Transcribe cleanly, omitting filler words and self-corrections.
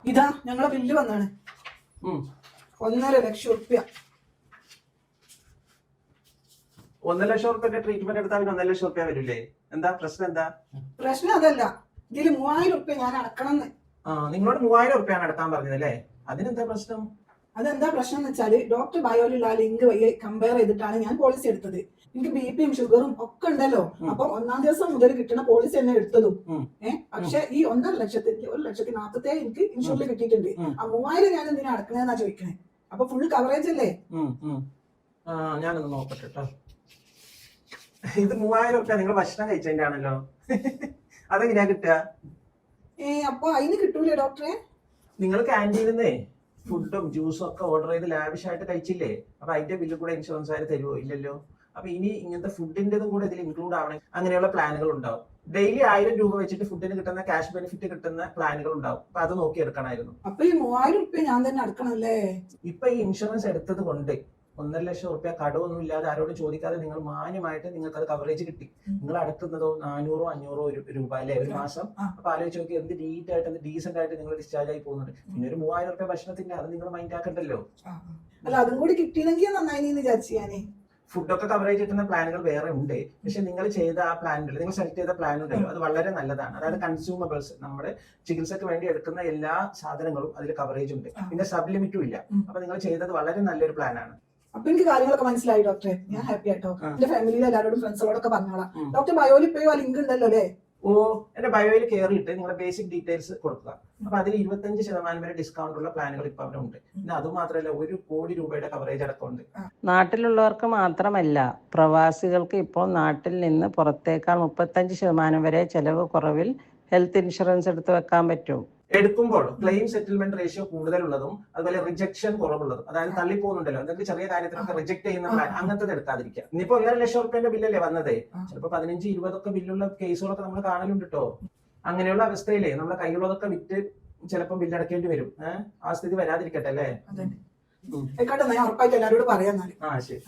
ഇതാ ഞങ്ങളെ ബില്ല് വന്നാണ് 1.5 ലക്ഷം റുപ്യ. 1 ലക്ഷം റുപ്യ ട്രീറ്റ്മെന്റ് എടുത്താൽ 1 ലക്ഷം റുപ്യ വരില്ലേ? എന്താ പ്രശ്നം? എന്താ പ്രശ്നം? അതല്ല, ഇതില് 3000 റുപ്യ ഞാൻ അടക്കണം. നിങ്ങളോട് 3000 റുപ്യാണ് അടക്കാൻ പറഞ്ഞതല്ലേ? അതിനെന്താ പ്രശ്നം? അതെന്താ പ്രശ്നം എന്ന് വെച്ചാല് ഡോക്ടർ ബയോയിലുള്ള ആ ലിങ്ക് വഴി കമ്പയർ ചെയ്തിട്ടാണ് ഞാൻ പോളിസി എടുത്തത്. എനിക്ക് ബിപിയും ഷുഗറും ഒക്കെ ഉണ്ടല്ലോ. അപ്പൊ 1-ാം ദിവസം മുതൽ കിട്ടുന്ന പോളിസി തന്നെ എടുത്തതും. പക്ഷെ ഈ 1.5 ലക്ഷത്തിന് 1,47,000 എനിക്ക് ഇൻഷുറിൽ കിട്ടിയിട്ടുണ്ട്. ആ 3000 ഞാൻ എന്തിനാ അടക്കണെന്നാ ചോദിക്കണേ. അപ്പൊ ഫുൾ കവറേജ് അല്ലേ? ഞാനൊന്ന് നോക്കട്ടെ കേട്ടോ. ഇത് 3000 റുപ്യ നിങ്ങൾ ഭക്ഷണം കഴിച്ചതിന്റെ ആണല്ലോ. അതെങ്ങനെയാ കിട്ടുക? അപ്പൊ അതിന് കിട്ടൂലേ ഡോക്ടറെ? നിങ്ങൾ ക്യാൻറ്റീനിന്നേ ഫുഡും ജ്യൂസും ഒക്കെ ഓർഡർ ചെയ്ത് ലാവിഷായിട്ട് കഴിച്ചില്ലേ? അപ്പൊ അതിന്റെ ബില്ല് കൂടെ ഇൻഷുറൻസുകാർ തരുമോ? ഇല്ലല്ലോ. അപ്പൊ ഇനി ഇങ്ങനത്തെ ഫുഡിന്റെതും കൂടെ ഇതിൽ ഇൻക്ലൂഡ് ആവണം. അങ്ങനെയുള്ള പ്ലാനുകൾ ഉണ്ടാവും. ഡെയിലി 1000 രൂപ വെച്ചിട്ട് ഫുഡിന് കിട്ടുന്ന ക്യാഷ് ബെനിഫിറ്റ് കിട്ടുന്ന പ്ലാനുകൾ ഉണ്ടാവും. അപ്പൊ അത് നോക്കി എടുക്കണമായിരുന്നു. അപ്പൊ ഈ 3000 റുപ്യ ഞാൻ തന്നെ അടക്കണല്ലേ? ഇപ്പൊ ഈ ഇൻഷുറൻസ് എടുത്തത് കൊണ്ട് 1.5 ലക്ഷം റുപ്യ കടമൊന്നും ഇല്ലാതെ ആരോടും ചോദിക്കാതെ നിങ്ങൾ മാന്യമായിട്ട് നിങ്ങൾക്ക് അത് കവറേജ് കിട്ടി. നിങ്ങൾ അടക്കുന്നതോ 400-500 രൂപ അല്ലേ ഒരു മാസം? അപ്പൊ ആലോചിച്ച് നോക്കി, എന്ത് നീറ്റ് ആയിട്ട് എന്ത് ഡീസെന്റ് ആയിട്ട് നിങ്ങൾ ഡിസ്ചാർജ് ആയി പോകുന്നുണ്ട്. പിന്നെ ഒരു 3000 റുപ്യ ഭക്ഷണത്തിന്റെ അത് നിങ്ങൾ മൈൻഡ് ആക്കണ്ടല്ലോ. അല്ല, അതും കൂടി കിട്ടിയില്ലെങ്കിൽ നന്നായി വിചാരിച്ചു ഞാനേ. ഫുഡൊക്കെ കവറേജ് കിട്ടുന്ന പ്ലാനുകൾ വേറെ ഉണ്ട്. പക്ഷെ നിങ്ങൾ ചെയ്ത ആ പ്ലാൻ ഉണ്ടല്ലോ, നിങ്ങൾ സെലക്ട് ചെയ്ത പ്ലാൻ ഉണ്ടല്ലോ, അത് വളരെ നല്ലതാണ്. അതായത് കൺസ്യൂമബിൾസ്, നമ്മുടെ ചികിത്സക്ക് വേണ്ടി എടുക്കുന്ന എല്ലാ സാധനങ്ങളും അതിൽ കവറേജ് ഉണ്ട്. പിന്നെ സബ് ലിമിറ്റും ഇല്ല. അപ്പൊ നിങ്ങൾ ചെയ്തത് വളരെ നല്ലൊരു പ്ലാനാണ്. അപ്പൊ എനിക്ക് കാര്യങ്ങളൊക്കെ മനസ്സിലായി ഡോക്ടറെ. ഞാൻ ഹാപ്പി ആയിട്ടോ. എന്റെ ഫാമിലിയിൽ എല്ലാവരോടും ഫ്രണ്ട്സുകളോടൊക്കെ പറഞ്ഞോളാം. ഡോക്ടർ ബയോയിൽ ഇപ്പോഴും ആ ലിങ്ക് ഉണ്ടല്ലോ അല്ലേ? എന്റെ ബയോയിൽ കയറിയിട്ട് നിങ്ങളുടെ ബേസിക് ഡീറ്റെയിൽസ് കൊടുക്കുക. അപ്പൊ അതിൽ 25% വരെ ഡിസ്കൗണ്ട് ഉള്ള പ്ലാനുകൾ ഇപ്പൊ അവിടെ ഉണ്ട്. പിന്നെ അത് മാത്രമല്ല, 1 കോടി രൂപയുടെ കവറേജ് അടക്കമുണ്ട്. നാട്ടിലുള്ളവർക്ക് മാത്രമല്ല, പ്രവാസികൾക്ക് ഇപ്പോൾ നാട്ടിൽ നിന്ന് പുറത്തേക്കാൾ 35% വരെ ചെലവ് കുറവിൽ ഹെൽത്ത് ഇൻഷുറൻസ് എടുത്ത് വെക്കാൻ പറ്റും. എടുക്കുമ്പോൾ ക്ലെയിം സെറ്റിൽമെന്റ് റേഷ്യോ കൂടുതലുള്ളതും അതുപോലെ റിജക്ഷൻ കുറവുള്ളതും, അതായത് തള്ളിപ്പോകുന്നുണ്ടല്ലോ, നിങ്ങൾക്ക് ചെറിയ കാര്യത്തിനൊക്കെ റിജക്ട് ചെയ്യുന്ന പ്ലാൻ, അങ്ങനത്തെ എടുക്കാതിരിക്കുക. ഇനിയിപ്പോ 1.5 ലക്ഷം റുപ്യന്റെ ബില്ലല്ലേ വന്നതേ, ചിലപ്പോ 15-20 ബില്ലുള്ള കേസുകളൊക്കെ നമ്മൾ കാണലുണ്ട് കേട്ടോ. അങ്ങനെയുള്ള അവസ്ഥയിലേ നമ്മുടെ കയ്യിലുള്ളതൊക്കെ വിറ്റ് ചിലപ്പോൾ ബില്ലടക്കേണ്ടി വരും. ആ സ്ഥിതി വരാതിരിക്കട്ടെ അല്ലേ? ഉറപ്പായിട്ട് എല്ലാവരോടും പറയാം. ശരി.